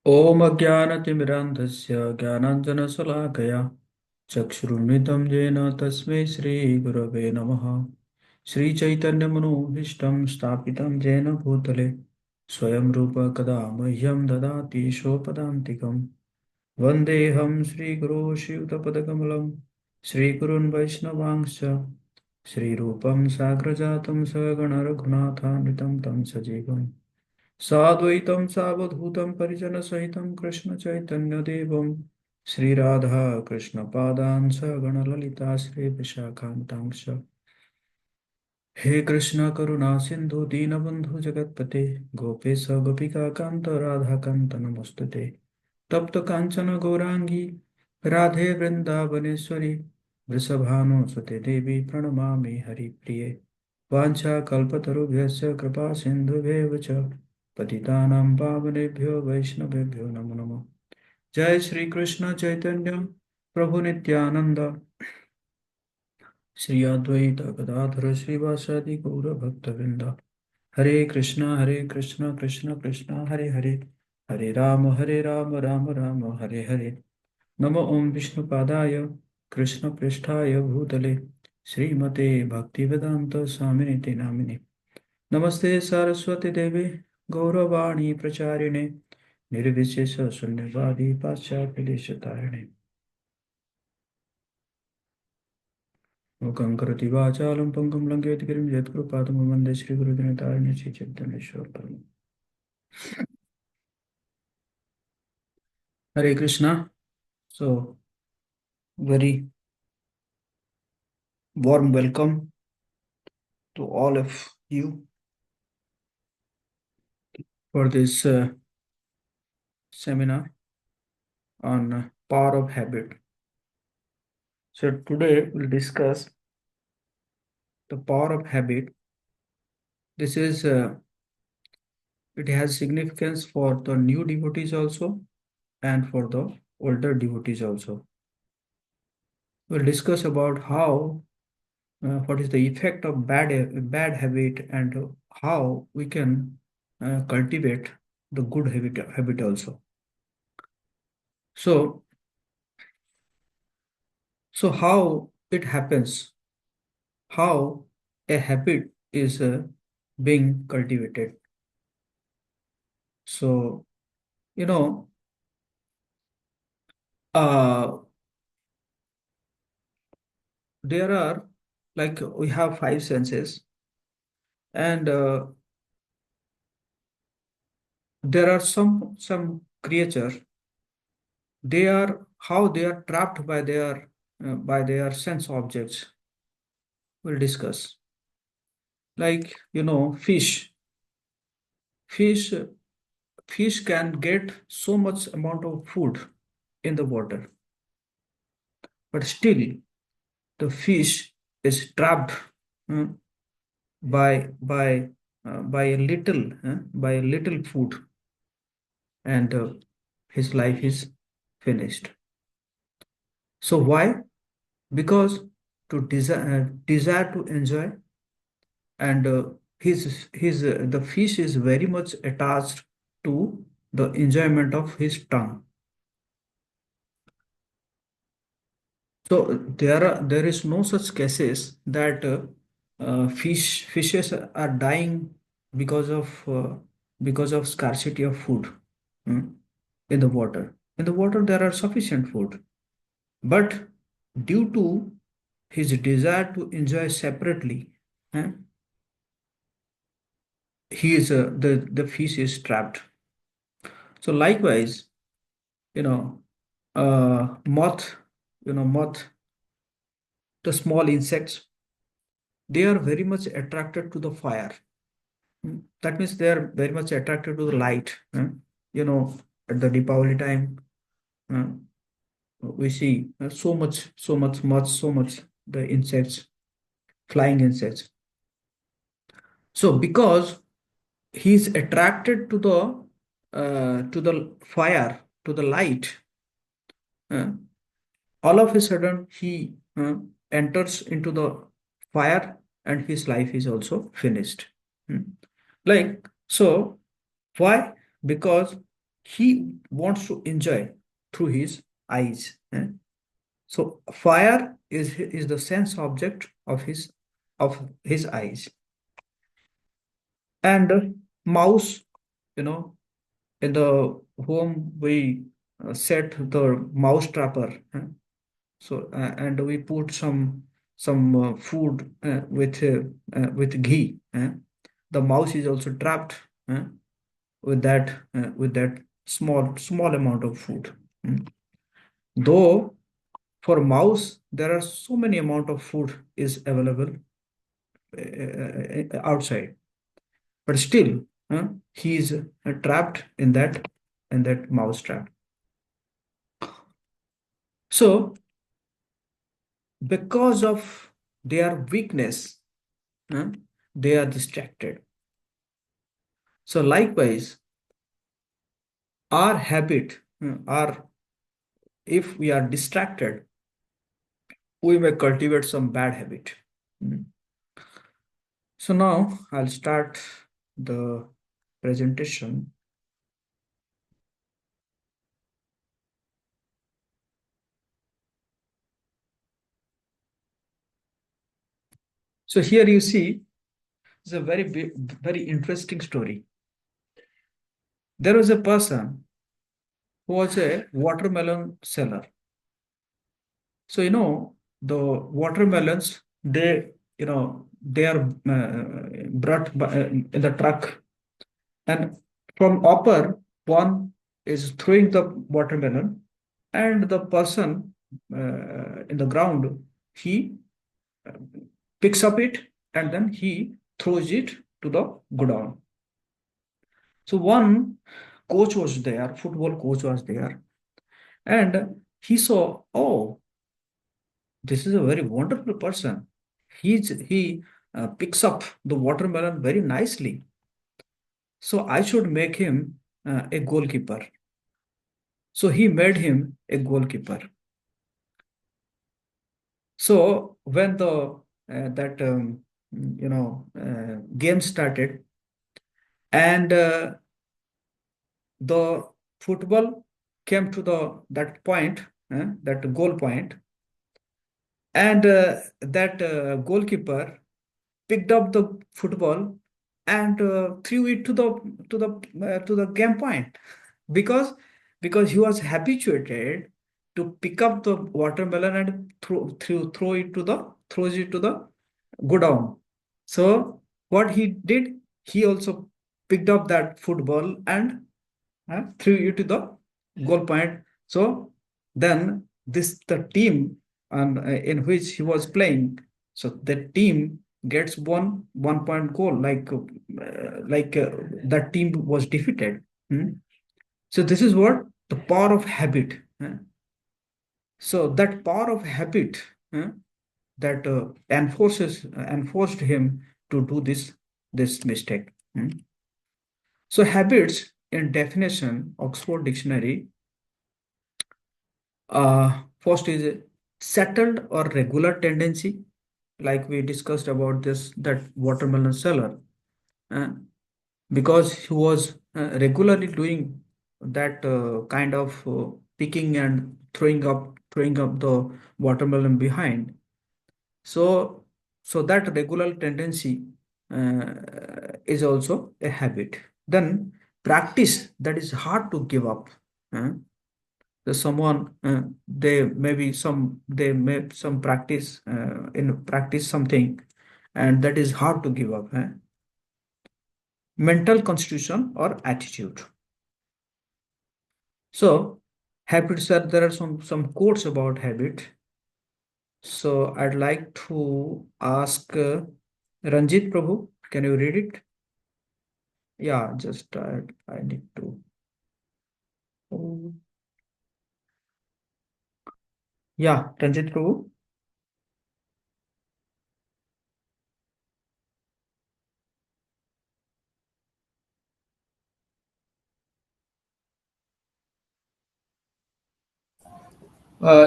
ॐ अज्ञानतिमिरान्धस्य ज्ञानाञ्जनशलाकया चक्षुरुन्मिलितं येन तस्मै श्रीगुरवे नमः। श्रीचैतन्यमनोभीष्टं स्थापितं येन भूतले स्वयं रूप कदा मह्यं ददाति स्वपदान्तिकं। वन्देऽहं श्रीगुरो शिवतपदकमलं श्रीगुरून् वैष्णवांश्च श्रीरूपं साग्रजातं सगणरघुनाथान्वितं तं सजीवम् साद्वैतं सावधूतं परिजनसहितं कृष्णचैतन्यदेवं श्रीराधा कृष्णपादान् सगणललिता श्रीविशाखान्तांश्च। हे कृष्ण करुणा सिन्धु दीनबन्धु जगत्पते गोपेश गोपिकान्त राधाकान्त नमोस्तुते। तप्त काञ्चन गौराङ्गी राधे वृन्दावनेश्वरी वृषभानुसुते देवी प्रणमामि हरिप्रिये। वाञ्छाकल्पतरुभ्यश्च कृपा सिन्धुभ्येव च पतितानां पावनेभ्यो वैष्णवेभ्यो नमो नमः। जय श्री कृष्ण चैतन्य प्रभु नित्यानंद श्री अद्वैत गदाधर श्रीवासादि गौर भक्तवृंद। हरे कृष्ण कृष्ण कृष्ण हरे हरे, हरे राम राम राम हरे हरे। नमो ओम विष्णुपादाय कृष्ण पृष्ठाय भूतले श्रीमते भक्तिवेदांत स्वामिनिति नामिने। नमस्ते सरस्वती देवी गौरवाणी प्रचारिणे निर्विशेष शून्यवादी पाश्चात्यदेशतारिणे। मूकं करोति वाचालं पङ्गुं लङ्घयति गिरिं यत्कृपातमहं वन्दे श्रीगुरुदिनतारिणे श्रीचैतन्येश्वर। हरे Krishna. So, very warm welcome to all of you for this seminar on power of habit. So, today we'll discuss the power of habit. This is it has significance for the new devotees also and for the older devotees also. We'll discuss about how what is the effect of bad habit and how we can cultivate the good habit also. So how it happens, how a habit is being cultivated. So you know, uh, there are, like, we have five senses, and there are some creature. They are how they are trapped by their sense objects. We'll discuss, like, fish fish can get so much amount of food in the water, but still the fish is trapped uh, by a little food, and his life is finished. So why? Because to desire to enjoy, and his the fish is very much attached to the enjoyment of his tongue. So there is no such cases that fishes are dying because of scarcity of food, mm, in the water. In the water there are sufficient food, but due to his desire to enjoy separately, eh, he is the fish is trapped. So likewise, you know, moth, moth, the small insects, they are very much attracted to the fire. That means they are very much attracted to the light. You know, at the Deepavali time, uh, we see so much the insects, flying insects. So because he is attracted to the fire, to the light, uh, all of a sudden he enters into the fire, and his life is also finished. Hmm. Like so, why? Because he wants to enjoy through his eyes. So fire is the sense object of his eyes. And mouse, you know, in the home we set the mouse trapper. So and we put some food with ghee. The mouse is also trapped uh, with that small amount of food. Mm. Though for mouse there are so many amount of food is available outside, but still he is trapped in that mouse trap. So because of their weakness, uh, they are distracted. So likewise, our habit, our if we are distracted, we may cultivate some bad habit. Mm. So now I'll start the presentation. So here you see it's a very interesting story. There was a person who was a watermelon seller. So the watermelons, they are brought in the truck, and from upper one is throwing the watermelon, and the person in the ground, he uh, picks up it and then he throws it to the godown. So one coach was there, football coach was there, and he saw, oh, this is a very wonderful person. He picks up the watermelon very nicely. So I should make him a goalkeeper. So he made him a goalkeeper. So when the that game started, and the football came to the that point, that goal point, and that goalkeeper picked up the football and threw it to the game point, because he was habituated to pick up the watermelon and throw it to the throws it to the go down. So what he did, he also picked up that football and threw it to the goal point. So then the team in which he was playing, so the team gets 1 point goal, that team was defeated. Hmm? So this is what the power of habit. So that power of habit that enforced him to do this mistake. So habits in definition, Oxford Dictionary, first is settled or regular tendency, like we discussed about this that watermelon seller, uh, because he was regularly doing that kind of picking and throwing up the watermelon behind. So that regular tendency uh, is also a habit. Then practice that is hard to give up. uh, Someone they may some practice in practice something, and that is hard to give up. Mental constitution or attitude. So habits are there are some quotes about habit. So I'd like to ask Ranjit Prabhu, can you read it? Yeah, just I need to. Oh, yeah, Ranjit Prabhu.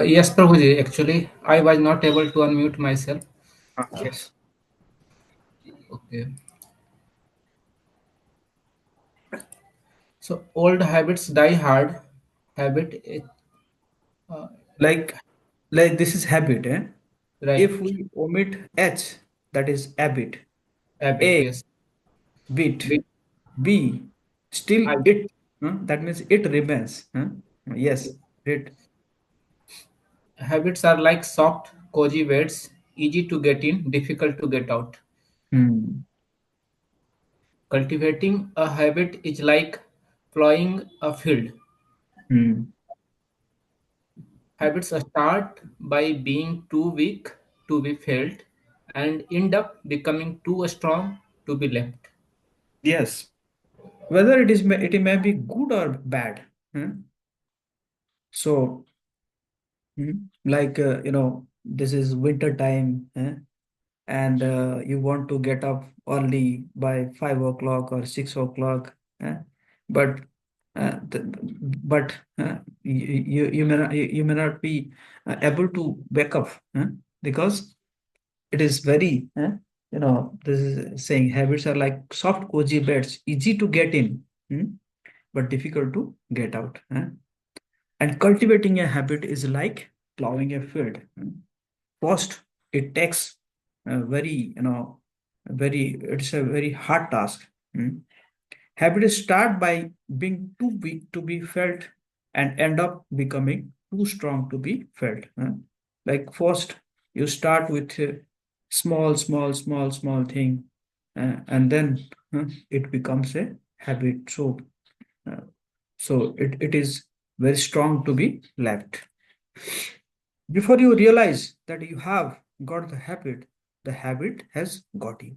Yes, Prabhuji. Actually, I was not able to unmute myself. Yes. Okay. So old habits die hard. Habit, uh, Like, like this is habit, eh? If right? we omit H, that is habit. Habit, A, yes. bit. Bit, B, still I, it. That means it remains. Yes, it. habits are like soft, cozy beds, easy to get in, difficult to get out. Hmm. Cultivating a habit is like plowing a field. Hmm. Habits start by being too weak to be felt and end up becoming too strong to be left. Yes. Whether it may be good or bad. So, like this is winter time, and you want to get up early by 5 o'clock or 6 o'clock, but but you may not be able to wake up, because it is very, this is saying habits are like soft cozy beds, easy to get in, but difficult to get out. And cultivating a habit is like plowing a field. First, it takes a very, it's a very hard task. Mm. Habits start by being too weak to be felt and end up becoming too strong to be felt. Like first, you start with a small thing, and then it becomes a habit. Uh, it is very strong to be left. Before you realize that you have got the habit has got you.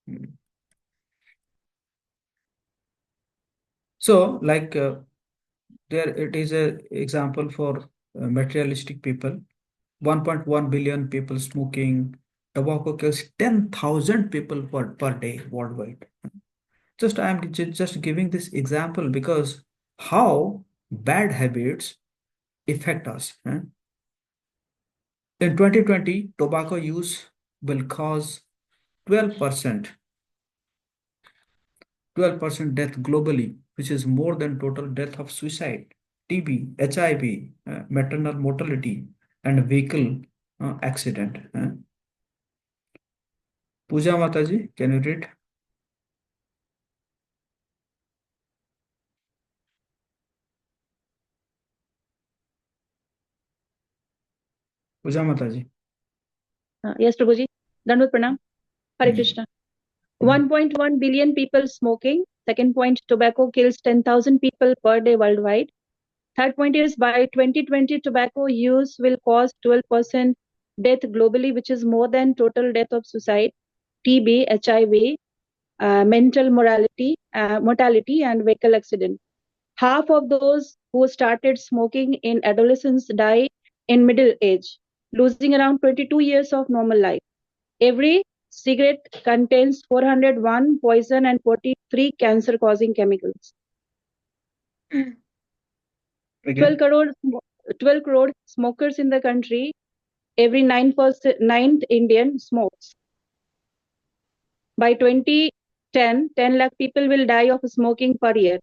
Mm. So, like there, it is a example for materialistic people. 1.1 billion people smoking. Tobacco kills 10,000 people per day worldwide. Just I am just giving this example because how bad habits affect us. In 2020, tobacco use will cause 12% 12% death globally, which is more than total death of suicide, TB, HIV, maternal mortality, and vehicle accident. Pooja Mataji, can you read? Pooja Mataji. Yes, Prabhuji. Dandavat Pranam. Hare Hmm. Krishna. Hmm. 1.1 billion people smoking. Second point, tobacco kills 10,000 people per day worldwide. Third point is by 2020, tobacco use will cause 12% death globally, which is more than total death of suicide, TB, HIV, mental mortality, and vehicle accident. Half of those who started smoking in adolescence die in middle age, losing around 22 years of normal life. Every cigarette contains 401 poison and 43 cancer-causing chemicals. 12 Again? crore, 12 crore smokers in the country. Every 9th Indian smokes. By 2010, 10 lakh people will die of smoking per year.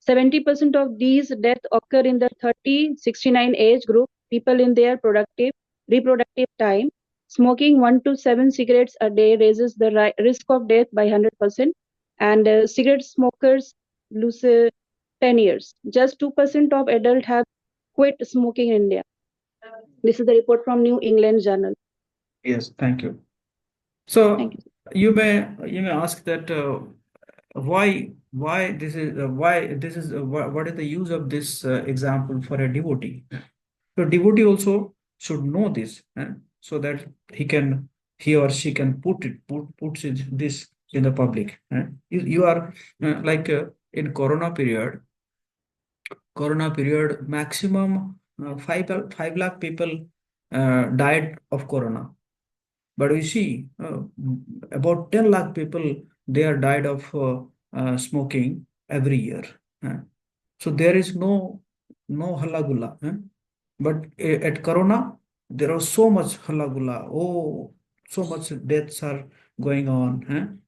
70% of these deaths occur in the 30-69 age group, people in their reproductive time. Smoking 1 to 7 cigarettes a day raises the risk of death by 100%, and cigarette smokers lose 10 years. Just 2% of adults have quit smoking in India. This is the report from New England Journal. Yes, thank you. Thank So you. you may ask that what is the use of this example for a devotee? So devotee also should know this, so that he or she can puts this in the public. You are like in Corona period, maximum 5 lakh people died of Corona. But we see about 10 lakh people they are died of smoking every year. uh. So there is no halla gulla. But at Corona, there was so much halla gulla. Oh, so much deaths are going on.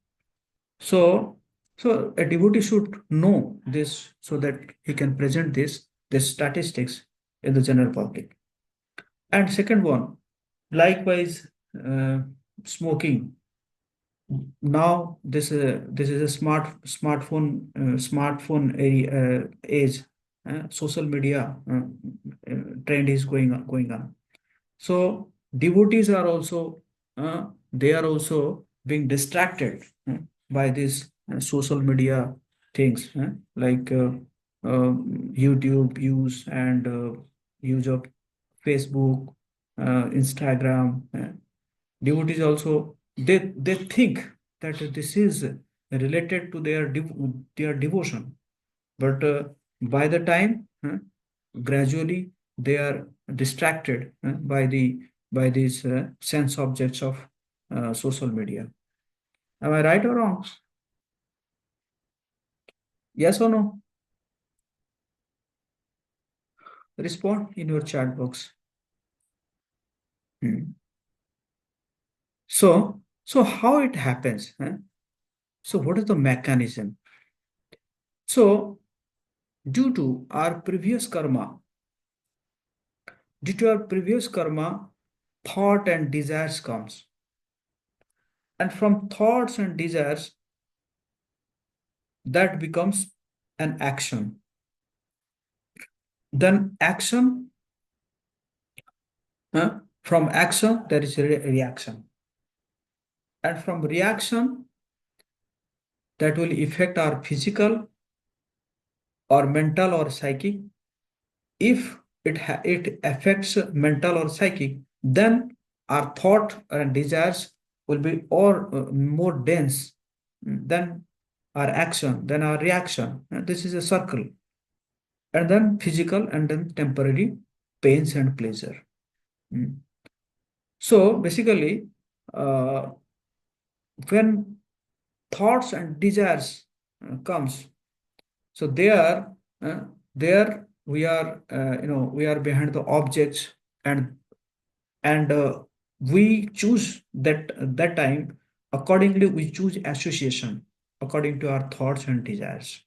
So So a devotee should know this so that he can present this statistics in the general public. And second one, likewise, uh, smoking. Now this is a smartphone age. Social media trend is going on. So devotees are also they are also being distracted by these social media things like YouTube use and use of Facebook, Instagram. Devotees also they think that this is related to their devotion, but by the time gradually they are distracted by these sense objects of social media. Am I right or wrong? Yes or no? Respond in your chat box. Hmm. So how it happens? So what is the mechanism? So due to our previous karma, due to our previous karma, thought and desires comes, and from thoughts and desires that becomes an action. Then action, from action there is a reaction, and from reaction that will affect our physical or mental or psychic. If it affects mental or psychic, then our thought and desires will be or more dense than our action, then our reaction. This is a circle, and then physical, and then temporary pains and pleasure. Mm. So basically, uh, when thoughts and desires comes, so uh, there we are, we are behind the objects, and we choose that time accordingly. We choose association according to our thoughts and desires.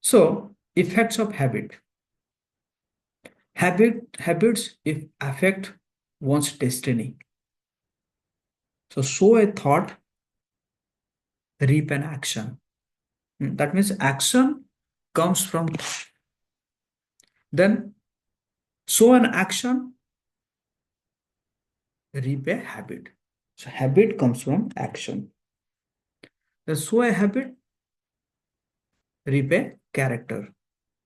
So effects of habits if affect one's destiny. So sow a thought, reap an action. That means action comes from then sow an action, reap a habit. So habit comes from action. Then sow a habit, reap a character.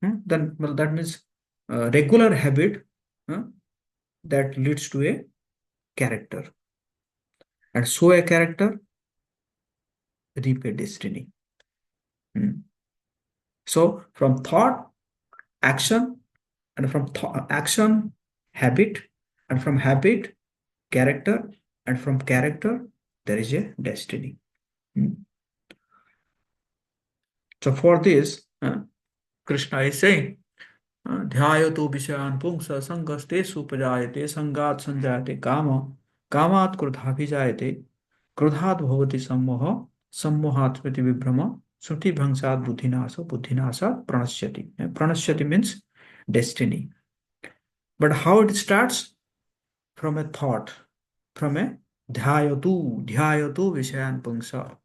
Then well, that means regular habit that leads to a character, and sow a character, reap a destiny. So from thought, action, and from action, habit, and from habit, character, and from character, there is a destiny. So for this, Krishna is saying, ध्यायतो विषयान् पुंस संगस्ते सुपजायते संगात् संजायते काम कामात् क्रोधाभिजायते क्रोधात् भवति सम्मोह सम्मोहात् स्मृति विभ्रम श्रुति भ्रंशात् बुद्धिनाश बुद्धिनाशात् प्रणश्यति. Pranashyati means destiny. But how it starts? From a thought, from a dhyayatu vishayan pungsa.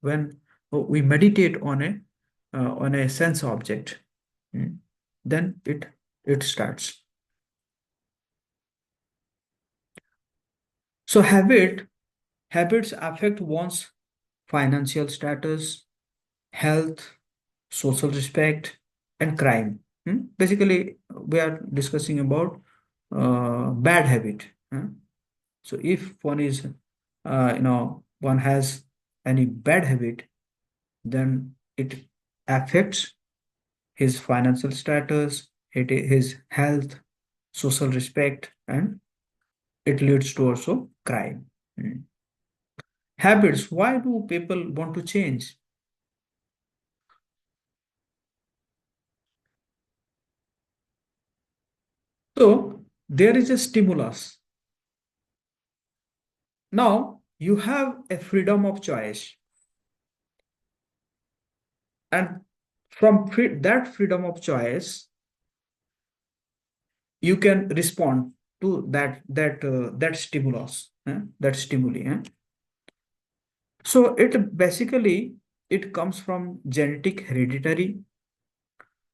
When we meditate on a sense object, then it starts. So habits affect one's financial status, health, social respect, and crime. Basically, we are discussing about bad habit. So if one is, one has any bad habit, then it affects his financial status, his health, social respect, and it leads to also crime. Habits. Why do people want to change? So there is a stimulus. Now, you have a freedom of choice, and from that freedom of choice, you can respond to that stimulus, that stimuli. So it comes from genetic, hereditary,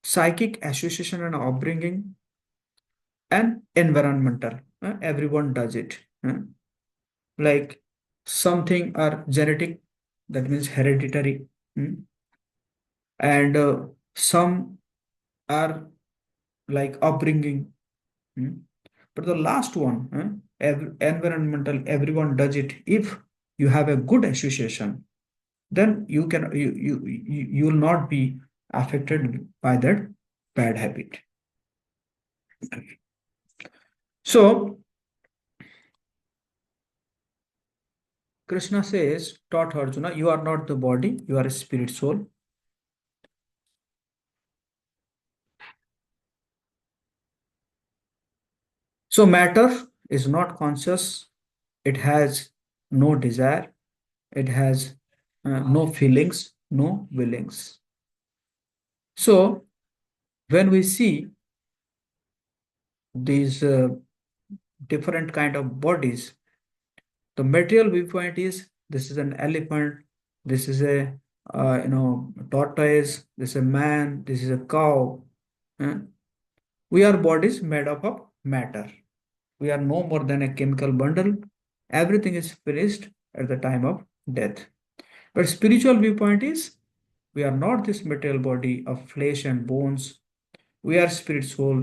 psychic association and upbringing, and environmental. Everyone does it. Like something are genetic, that means hereditary, and some are like upbringing. But the last one, environmental, everyone does it. If you have a good association, then you will not be affected by that bad habit. So Krishna says, taught Arjuna, you are not the body, you are a spirit soul. So matter is not conscious, it has no desire, it has no feelings, no willings. So when we see these different kind of bodies, the material viewpoint is this is an elephant, this is a tortoise, this is a man, this is a cow. We are bodies made up of matter. We are no more than a chemical bundle. Everything is finished at the time of death. But spiritual viewpoint is we are not this material body of flesh and bones. We are spirit soul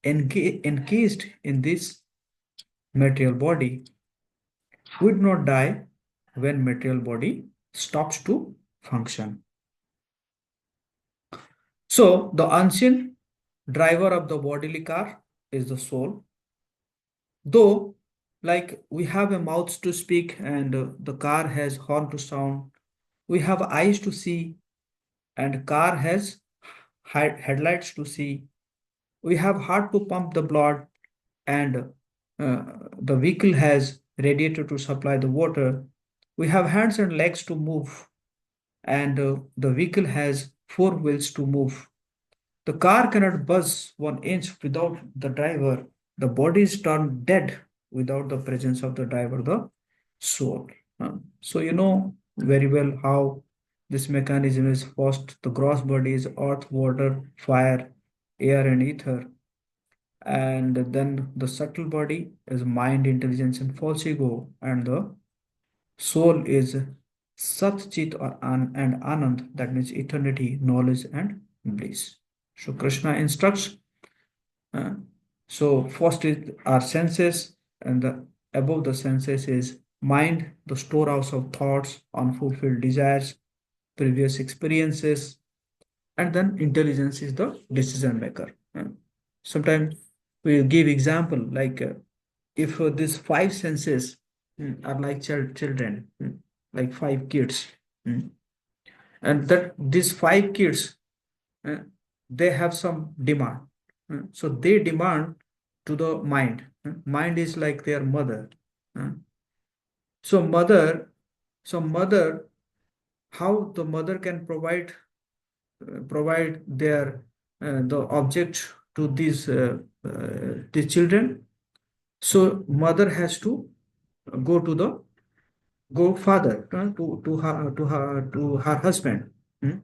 encased in this material body. We do not die when material body stops to function. So the unseen driver of the bodily car is the soul. Though, like we have a mouth to speak and the car has horn to sound, we have eyes to see and car has headlights to see. We have heart to pump the blood and the vehicle has radiator to supply the water. We have hands and legs to move and the vehicle has four wheels to move. The car cannot buzz 1 inch without the driver. The body is turned dead without the presence of the driver, the soul. So you know very well how this mechanism is. First, the gross body is earth, water, fire, air, and ether. And then the subtle body is mind, intelligence, and false ego. And the soul is Sat, Chit, or and Anand, that means eternity, knowledge, and bliss. So Krishna instructs. uh, so first is our senses, and the above the senses is mind, the storehouse of thoughts, unfulfilled desires, previous experiences, and then intelligence is the decision maker. Sometimes we give example like if these five senses are like children, like five kids, and that these five kids uh, they have some demand. So they demand to the mind. Mind is like their mother. Uh, So mother, how the mother can provide their the object to these children. So mother has to go to the go father to her husband. Hmm?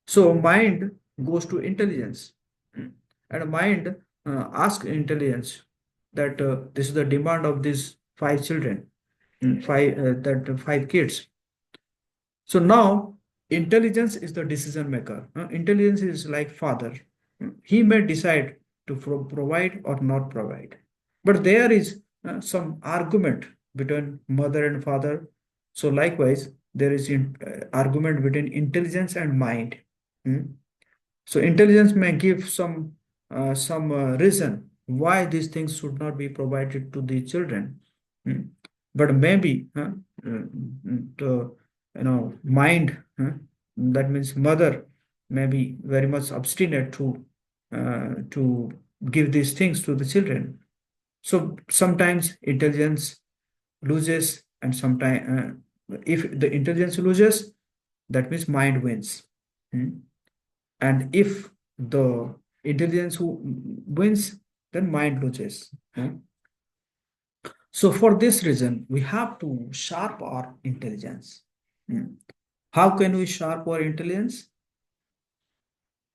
So mind goes to intelligence. Hmm? And mind asks intelligence that this is the demand of these five children, five kids. So now intelligence is the decision maker. Intelligence is like father. He may decide to provide or not provide. But there is some argument between mother and father. So likewise, there is argument between intelligence and mind. Hmm? So intelligence may give some reason why these things should not be provided to the children. But maybe the mind, that means mother, may be very much obstinate to give these things to the children. So sometimes intelligence loses and sometimes if the intelligence loses, that means mind wins. Hmm? And if the intelligence who wins, then mind loses. Hmm? So for this reason, we have to sharp our intelligence. Hmm. How can we sharp our intelligence?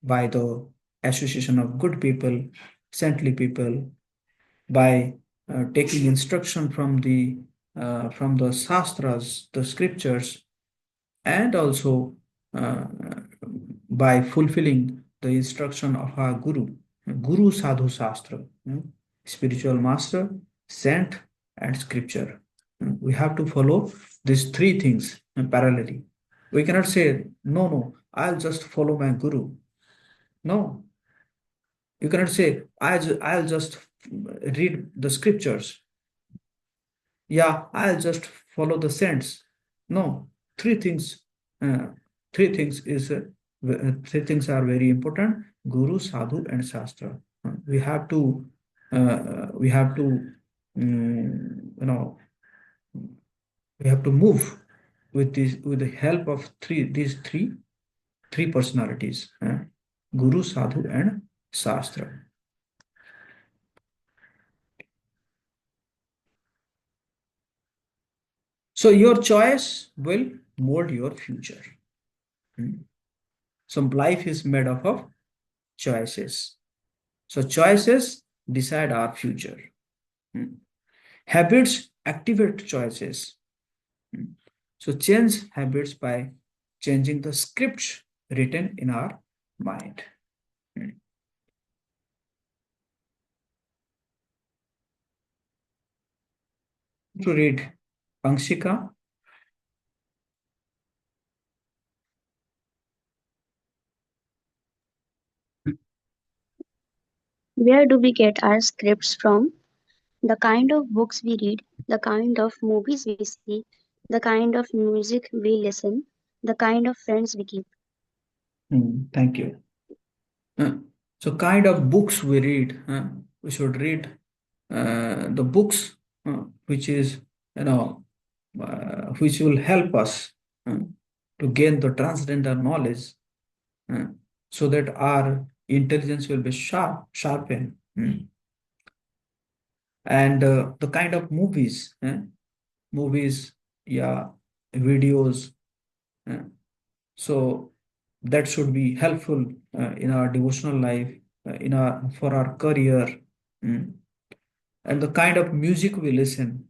By the association of good people, saintly people, by taking instruction from the shastras, the scriptures, and also uh, by fulfilling the instruction of our guru sadhu shastra, spiritual master, saint, and scripture. We have to follow these three things parallelly. We cannot say, no, no, I'll just follow my guru. No, you cannot say, I'll just read the scriptures. Yeah, I'll just follow the saints. No, three things. Uh, three things are very important: Guru, Sadhu, and Shastra. We have to you know we have to move with the help of three personalities: Guru, Sadhu, and Shastra. So your choice will mold your future. So life is made up of choices. So choices decide our future. Habits activate choices. So change habits by changing the scripts written in our mind. To read Angshika. Where do we get our scripts from? The kind of books we read, the kind of movies we see, the kind of music we listen, the kind of friends we keep. Thank you. So kind of books we read, we should read the books which is which will help us to gain the transcendental knowledge, uh, so that our intelligence will be sharpened. And the kind of movies, yeah, videos, uh, so that should be helpful in our devotional life, in our for our career, and the kind of music we listen,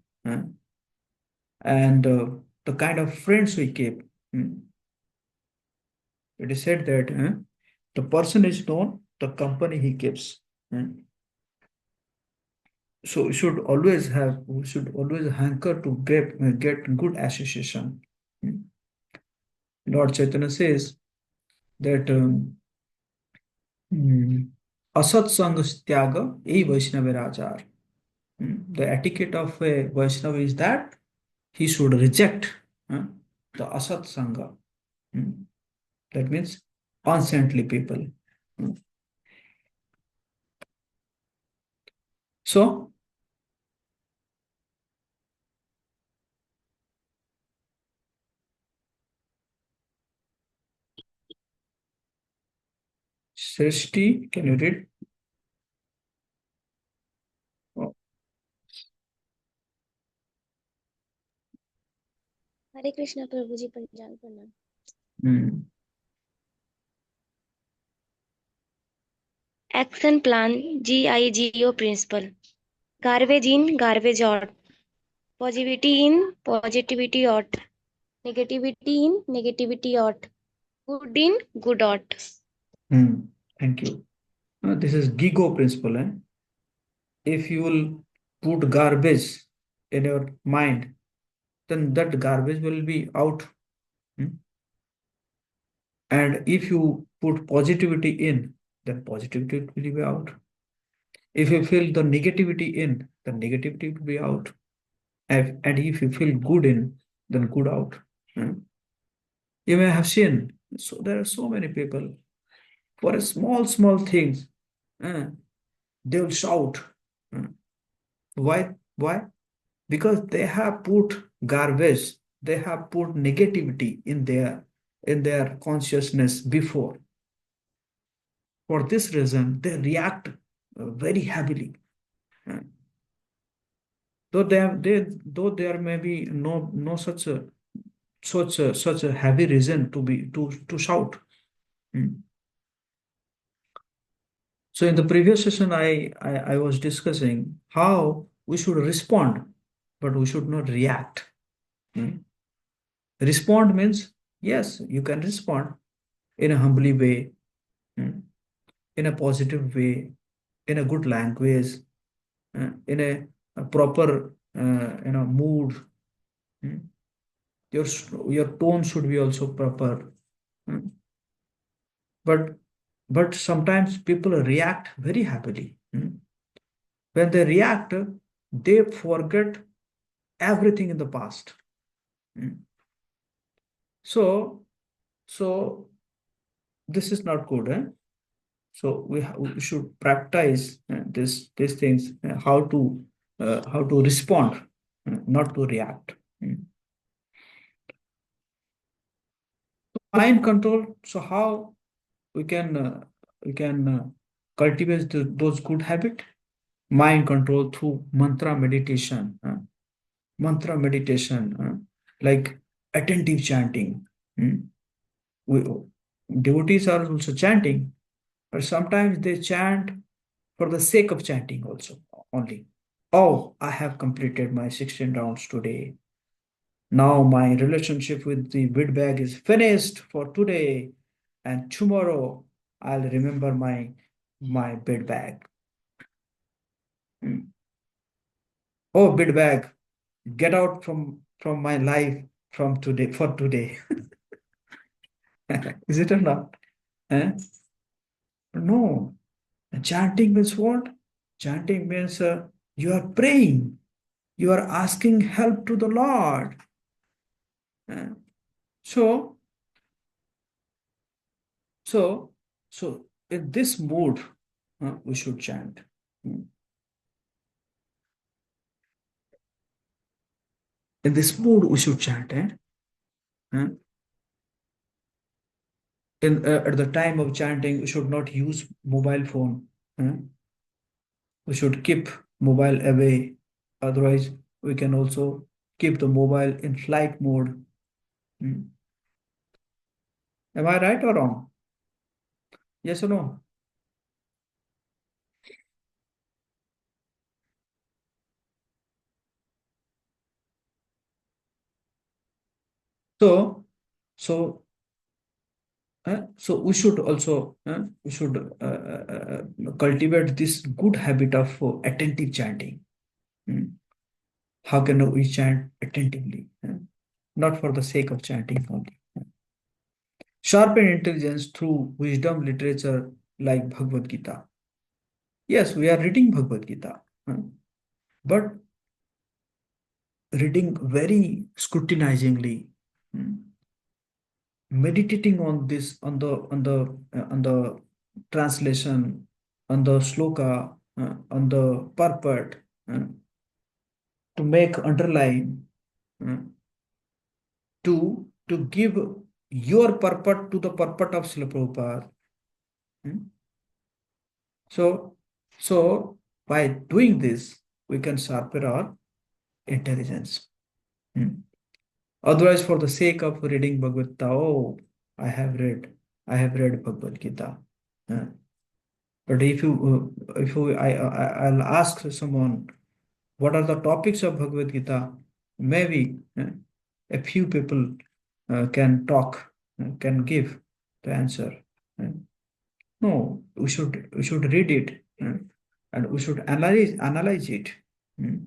and the kind of friends we keep. It is said that the person is known, the company he keeps. So we should always hanker to get good association. Lord Chaitanya says that asat sang tyaga e Vaishnavir. The etiquette of a Vaishnava is that he should reject the asat sangha. That means unsaintly people. So, Srishti, can you read? Oh, Hare Krishna Prabhuji Panjal Pranam. hmm. Action Plan GIGO Principle. Garbage in, garbage out. Positivity in, positivity out. Negativity in, negativity out. Good in, good out. Thank you. This is GIGO principle. If you will put garbage in your mind, then that garbage will be out. And if you put positivity in, then positivity will be out. If you feel the negativity in, then negativity will be out. And if you feel good in, then good out. You may have seen, so there are so many people for a small things, they will shout. Why? Why? because they have put garbage, they have put negativity in their consciousness before. For this reason, they react very heavily. Uh, though there may be no such a heavy reason to shout. Mm. So in the previous session, I was discussing how we should respond, but we should not react. Mm. Respond means, yes, you can respond in a humbly way, in a positive way, in a good language, in a proper mood. Mm. Your tone should be also proper. Mm. But sometimes people react very happily. Mm. When they react, they forget everything in the past. Mm. So so this is not good. So we should practice these things, how to respond, not to react. Mm. Mind control. So how we can cultivate those good habits? Mind control through mantra meditation. Mantra meditation, like attentive chanting. Mm. We, devotees are also chanting, but sometimes they chant for the sake of chanting also only. Oh, I have completed my 16 rounds today. Now my relationship with the bid bag is finished for today, and tomorrow I'll remember my bid bag. Mm. Oh, bid bag, get out from my life from today for today. Is it or not? Eh? No. Chanting means what? Chanting means you are praying, you are asking help to the Lord. Eh? So, so, so in this mood, we should chant. Mm. In this mood, we should chant. Eh? At the time of chanting, we should not use mobile phone. Eh? We should keep mobile away. Otherwise, we can also keep the mobile in flight mode. Mm. Am I right or wrong? Yes or no? So, so, so we should also cultivate this good habit of attentive chanting. Mm. How can we chant attentively? Not for the sake of chanting only. Sharpen intelligence through wisdom literature like Bhagavad Gita. Yes, we are reading Bhagavad Gita, but reading very scrutinizingly, meditating on this, on the translation, on the sloka, on the purport, to make underline, uh, to give your purport to the purport of Srila Prabhupada. So, so by doing this, we can sharpen our intelligence. Otherwise, for the sake of reading Bhagavad Gita, oh, I have read Bhagavad Gita. But I'll ask someone, what are the topics of Bhagavad Gita? Maybe a few people can talk, can give the answer. No, we should read it, and we should analyze it. We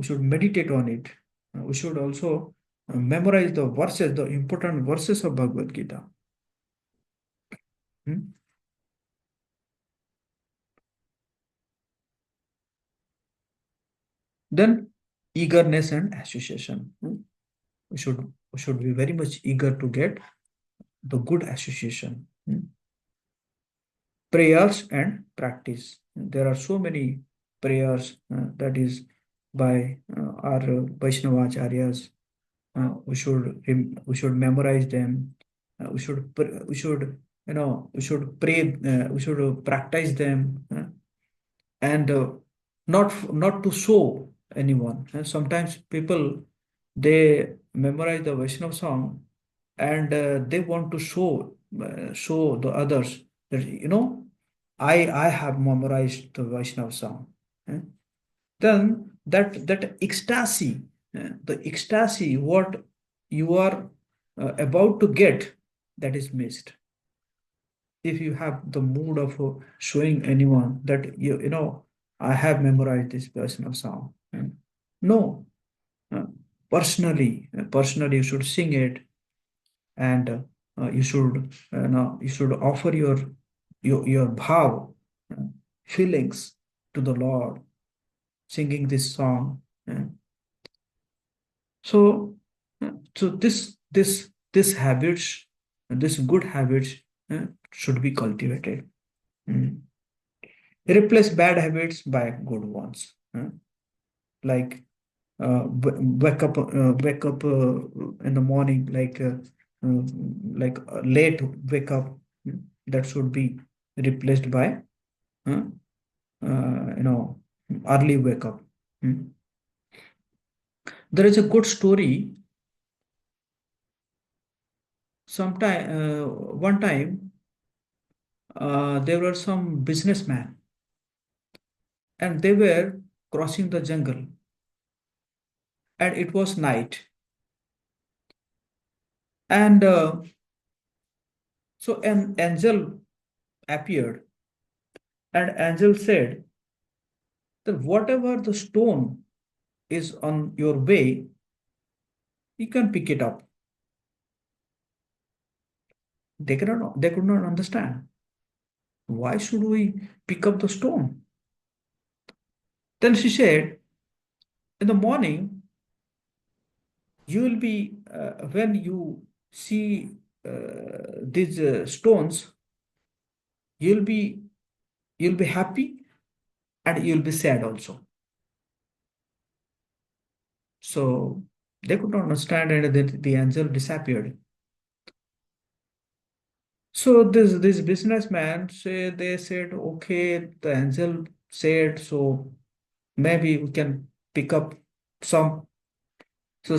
should meditate on it. We should also memorize the verses, the important verses of Bhagavad Gita. Hmm? Then eagerness and association. We should be very much eager to get the good association. Prayers and practice. There are so many prayers, that is by our Vaishnavacharyas. We should memorize them. We should pray. We should practice them, and not to show anyone. Sometimes people, they memorize the Vaishnav song, and they want to show the others that, I have memorized the Vaishnav song. eh. Then that ecstasy, the ecstasy what you are about to get, that is missed. If you have the mood of showing anyone that I have memorized this Vaishnav song. No, uh, personally you should sing it, and you should offer your bhav, feelings to the Lord, singing this song. So, this habits, this good habits, should be cultivated. Mm. Replace bad habits by good ones. Like wake up in the morning, late wake up. That should be replaced by uh, early wake up. There is a good story. One time, there were some businessmen, and they were crossing the jungle, and it was night. And so an angel appeared, and angel said that whatever the stone is on your way, you can pick it up. They could not understand. Why should we pick up the stone? Then she said, in the morning, you will be, when you see these stones, you'll be happy, and you'll be sad also. So they could not understand, and the angel disappeared. So this businessman they said, okay, the angel said, so maybe we can pick up some. So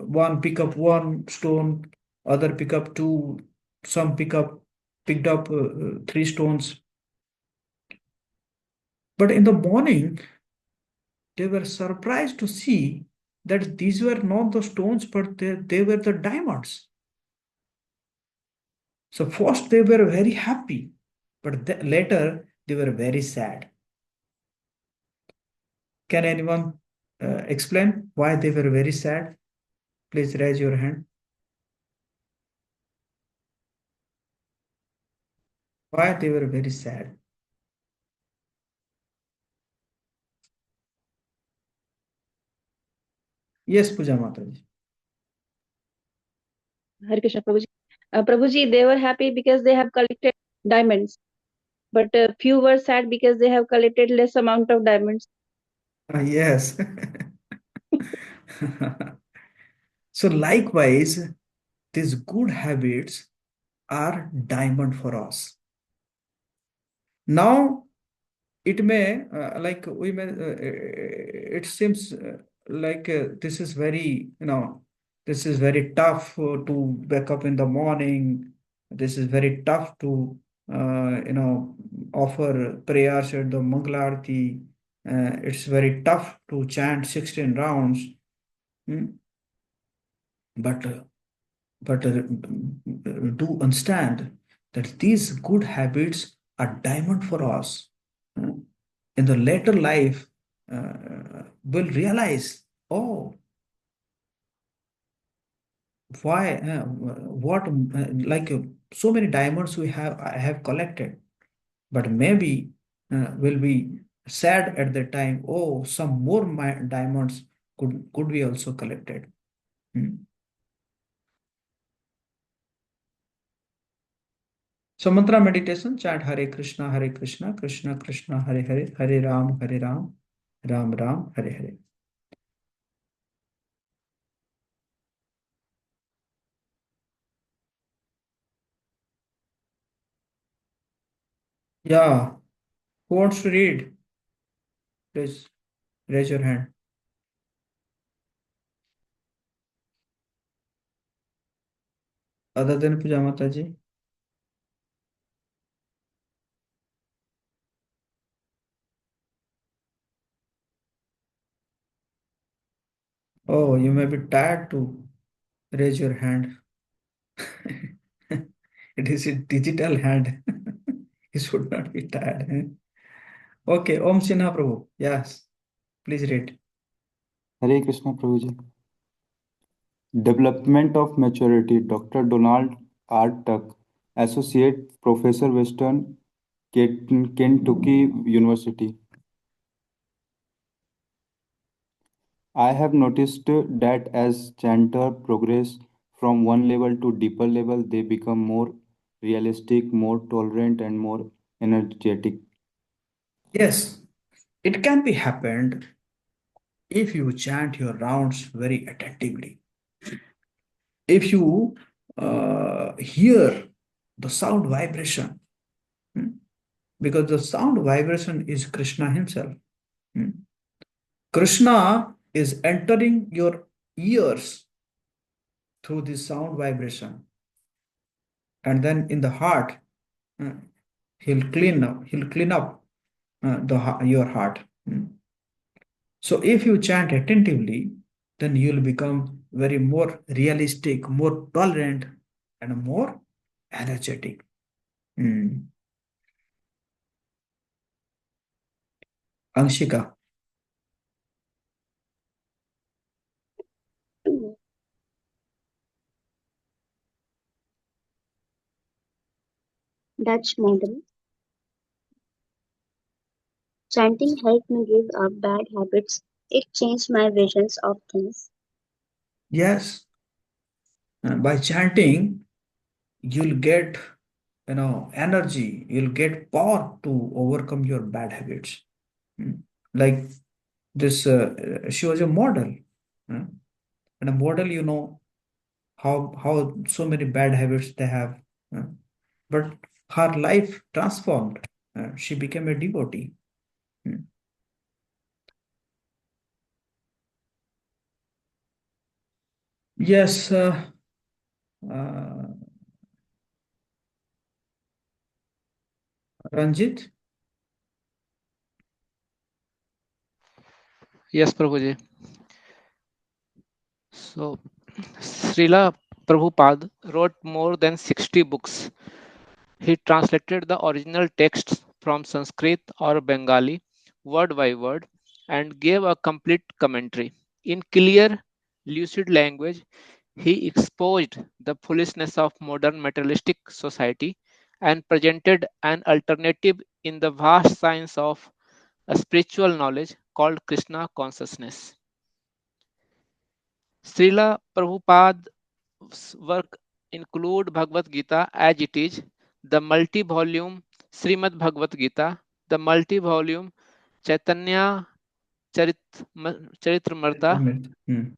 one pick up one stone, other pick up two, some picked up three stones. But in the morning, they were surprised to see that these were not the stones, but they were the diamonds. So first they were very happy, but later they were very sad. Can anyone explain why they were very sad? Please raise your hand. Why they were very sad? Yes, Puja Mataji. Hare Krishna, Prabhuji. Prabhuji, they were happy because they have collected diamonds, but few were sad because they have collected less amount of diamonds. Yes. So likewise, these good habits are diamond for us. Now, it may it seems like this is very tough to wake up in the morning. This is very tough to offer prayers at the Mangala Aarti. It's very tough to chant 16 rounds. But do understand that these good habits are diamond for us. In the later life, we'll realize, oh, why, what, so many diamonds I have collected, but maybe we'll be sad at the time. Oh, some more diamonds could be also collected. So mantra meditation, chant Hare Krishna, Krishna Krishna, Hare Hare, Hare Ram, Ram Ram, Hare Hare. Yeah, who wants to read? Please raise your hand. Other than Puja Mataji? Oh, you may be tired to raise your hand. It is a digital hand. You should not be tired. Okay, Om Sinha Prabhu. Yes, please read. Hare Krishna Prabhuji. Development of Maturity, Dr. Donald R. Tuck, Associate Professor, Western Kentucky University. I have noticed that as chanters progress from one level to deeper level, they become more realistic, more tolerant, and more energetic. Yes, it can be happened if you chant your rounds very attentively. If you hear the sound vibration, hmm, because the sound vibration is Krishna himself. hmm. Krishna is entering your ears through this sound vibration, and then in the heart, uh, he'll clean up your heart. So if you chant attentively, then you'll become very more realistic, more tolerant, and more energetic. Hmm. Anshika. Dutch model. Chanting helped me give up bad habits. It changed my visions of things. Yes, by chanting, you'll get energy, you'll get power to overcome your bad habits. Hmm. Like this, she was a model, and a model, how so many bad habits they have, uh, but her life transformed. She became a devotee. Hmm. Yes, uh, Ranjit. Yes, Prabhuji. So, Srila Prabhupada wrote more than 60 books. He translated the original texts from Sanskrit or Bengali word by word and gave a complete commentary. In clear, lucid language, he exposed the foolishness of modern materialistic society and presented an alternative in the vast science of a spiritual knowledge called Krishna consciousness. Srila Prabhupada's work include Bhagavad Gita as it is, the multi-volume Srimad Bhagavad Gita, the multi-volume Chaitanya Charitamrita, Hmm.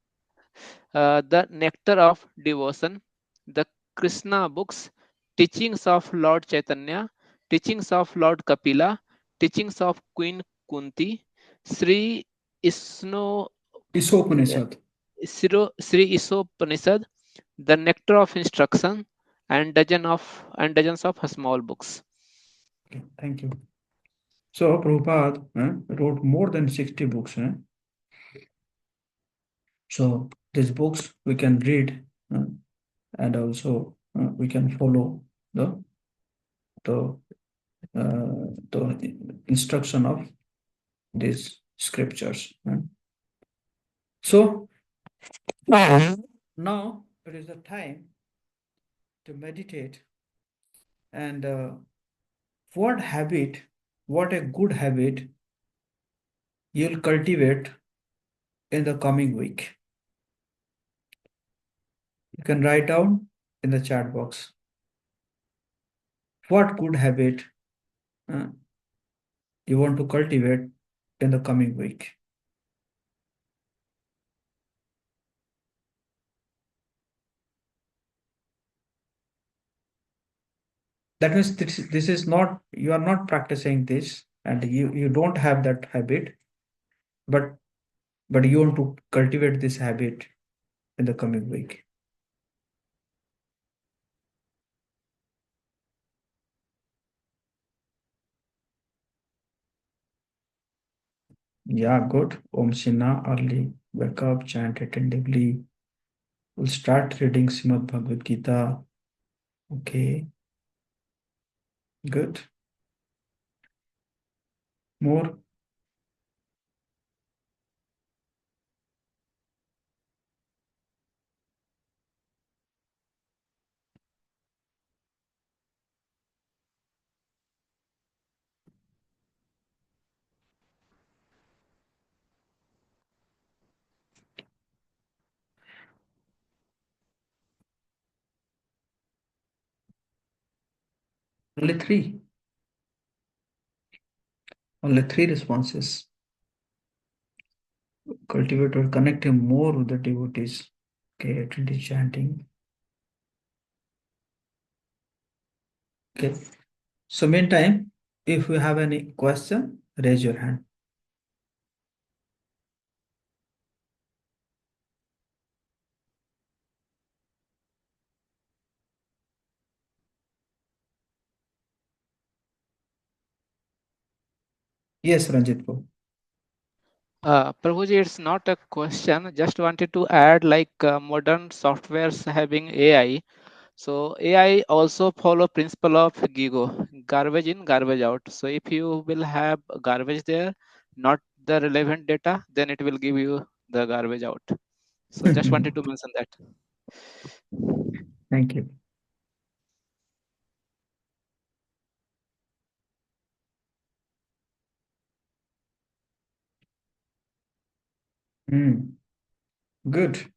the Nectar of Devotion, the Krishna books, teachings of Lord Chaitanya, teachings of Lord Kapila, teachings of Queen Kunti, Sri Isno, Isopanishad. Sri Isopanishad, the Nectar of Instruction, and dozens of small books. Okay, thank you. So Prabhupada wrote more than 60 books. So these books we can read, and also we can follow the the the instruction of these scriptures. So now it is the time to meditate, and what habit, what a good habit you'll cultivate in the coming week. You can write down in the chat box what good habit uh, you want to cultivate in the coming week? That means this is not, you are not practicing this, and you don't have that habit, but you want to cultivate this habit in the coming week. Yeah, good. Om Sinha, early wake up, chant attentively. We'll start reading Srimad Bhagavad Gita. Okay, good. More. Only three. Only three responses. Cultivate or connect him more with the devotees. Okay, attentive chanting. Okay. So meantime, if you have any question, raise your hand. Yes, Ranjit Bro. Prabhuji, it's not a question. Just wanted to add, like modern softwares having AI. So AI also follow principle of GIGO, garbage in, garbage out. So if you will have garbage there, not the relevant data, then it will give you the garbage out. So just wanted to mention that. Thank you. Good.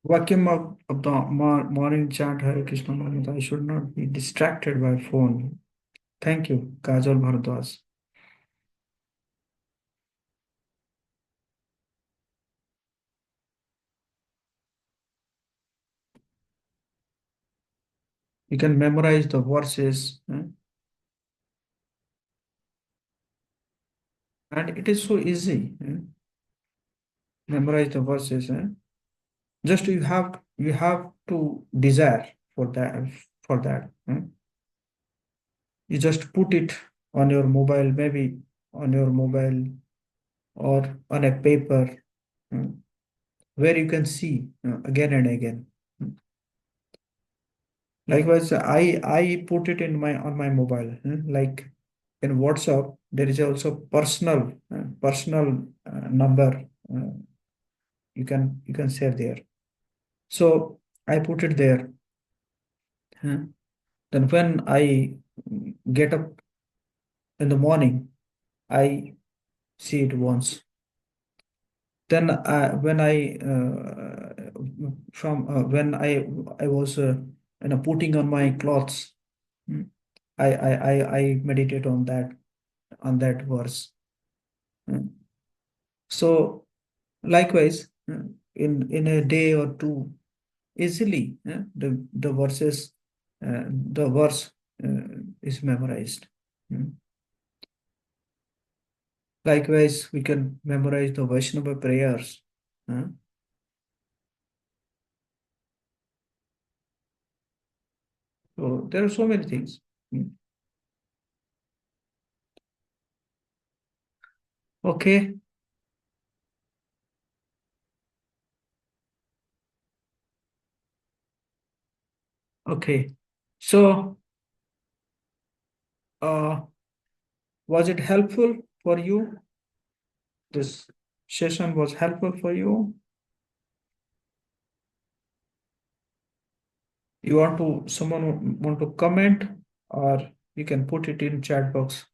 Vacuum of the morning chant Hare Krishna Mahamudra. I should not be distracted by phone. Thank you, Kajal Bharadwaj. You can memorize the verses, and it is so easy. Memorize the verses. Just you have to desire for that. You just put it on your mobile, maybe on your mobile or on a paper, where you can see again and again. Likewise, I put it in my on my mobile, like in WhatsApp. There is also personal number, you can share there. So I put it there. Then when I get up in the morning, I see it once. Then when I from when I was putting on my clothes, I meditate on that verse. So likewise, in a day or two, easily the verse is memorized. Likewise, we can memorize the Vaishnava prayers. So there are so many things. Okay. Okay. So, was it helpful for you? This session was helpful for you? Someone want to comment, or you can put it in chat box.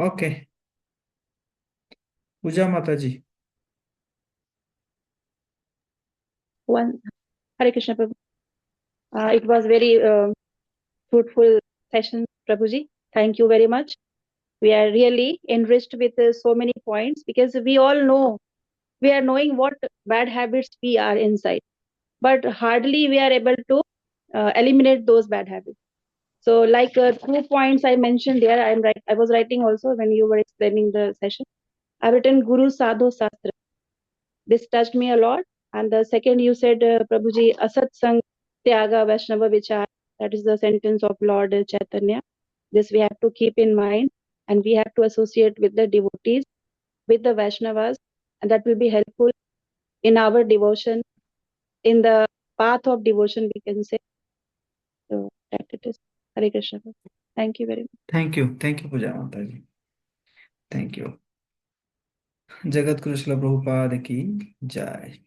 Okay, Puja Mata ji. One, Hare Krishna Prabhu. It was very fruitful session, Prabhuji. Thank you very much. We are really enriched with so many points because we all know, we are knowing what bad habits we are inside, but hardly we are able to eliminate those bad habits. So like 2 points I mentioned there, I was writing also when you were explaining the session. I've written Guru Sadhu Sastra. This touched me a lot. And the second you said, Prabhuji, Asat Sang Tyaga Vaishnava Vichar. That is the sentence of Lord Chaitanya. This we have to keep in mind, and we have to associate with the devotees, with the Vaishnavas, and that will be helpful in our devotion, in the path of devotion, we can say. So that it is. Hare Krishna. Thank you very much. Thank you Puja Mata ji, thank you. Jagat Guru Srila Prabhupada की जय।